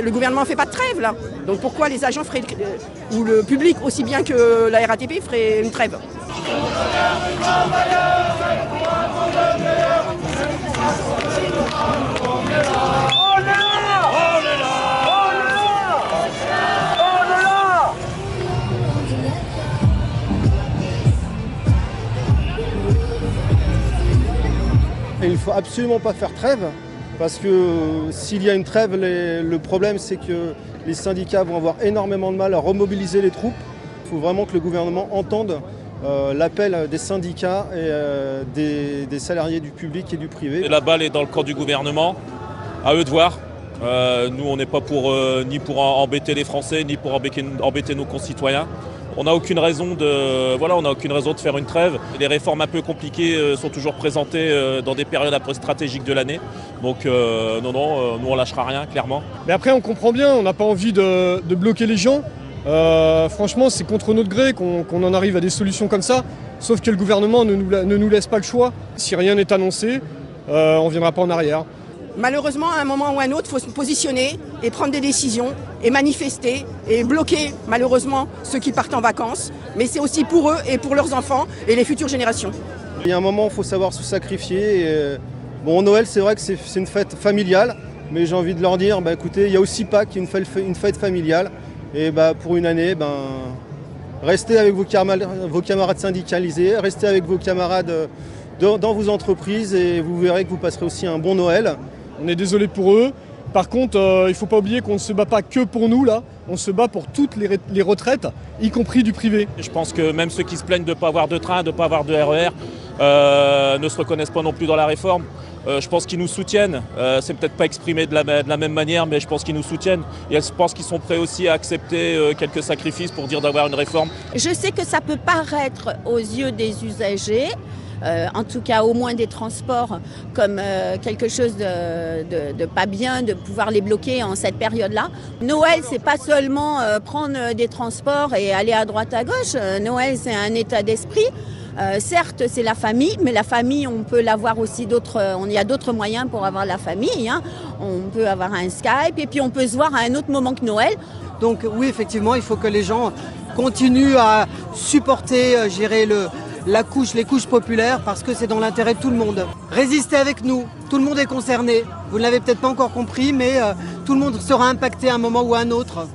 Le gouvernement ne fait pas de trêve là, donc pourquoi les agents feraient, ou le public aussi bien que la RATP ferait une trêve? Il ne faut absolument pas faire trêve, parce que s'il y a une trêve, le problème c'est que les syndicats vont avoir énormément de mal à remobiliser les troupes. Il faut vraiment que le gouvernement entende l'appel des syndicats et des salariés du public et du privé. Et la balle est dans le camp du gouvernement, à eux de voir. Nous, on n'est pas ni pour embêter les Français, ni pour embêter nos concitoyens. On n'a aucune raison de faire une trêve. Les réformes un peu compliquées sont toujours présentées dans des périodes un peu stratégiques de l'année. Donc nous on lâchera rien, clairement. Mais après on comprend bien, on n'a pas envie de bloquer les gens. Franchement c'est contre notre gré qu'on en arrive à des solutions comme ça. Sauf que le gouvernement ne nous laisse pas le choix. Si rien n'est annoncé, on ne viendra pas en arrière. Malheureusement, à un moment ou à un autre, il faut se positionner et prendre des décisions et manifester et bloquer malheureusement ceux qui partent en vacances. Mais c'est aussi pour eux et pour leurs enfants et les futures générations. Il y a un moment où il faut savoir se sacrifier. Bon, Noël, c'est vrai que c'est une fête familiale, mais j'ai envie de leur dire, écoutez, il y a aussi Pâques qui est une fête familiale. Et pour une année, restez avec vos camarades syndicalisés, restez avec vos camarades dans vos entreprises et vous verrez que vous passerez aussi un bon Noël. On est désolé pour eux. Par contre, il ne faut pas oublier qu'on ne se bat pas que pour nous, là. On se bat pour toutes les retraites, y compris du privé. Je pense que même ceux qui se plaignent de ne pas avoir de train, de ne pas avoir de RER, ne se reconnaissent pas non plus dans la réforme. Je pense qu'ils nous soutiennent. C'est peut-être pas exprimé de la même manière, mais je pense qu'ils nous soutiennent. Et je pense qu'ils sont prêts aussi à accepter quelques sacrifices pour dire d'avoir une réforme. Je sais que ça peut paraître aux yeux des usagers, en tout cas au moins des transports, comme quelque chose de pas bien de pouvoir les bloquer en cette période-là. Noël, c'est pas seulement prendre des transports et aller à droite à gauche. Noël, c'est un état d'esprit. Certes, c'est la famille, mais la famille, on peut l'avoir aussi il y a d'autres moyens pour avoir la famille. Hein. On peut avoir un Skype et puis on peut se voir à un autre moment que Noël. Donc oui, effectivement, il faut que les gens continuent à supporter, les couches populaires parce que c'est dans l'intérêt de tout le monde. Résistez avec nous, tout le monde est concerné. Vous ne l'avez peut-être pas encore compris, mais tout le monde sera impacté à un moment ou à un autre.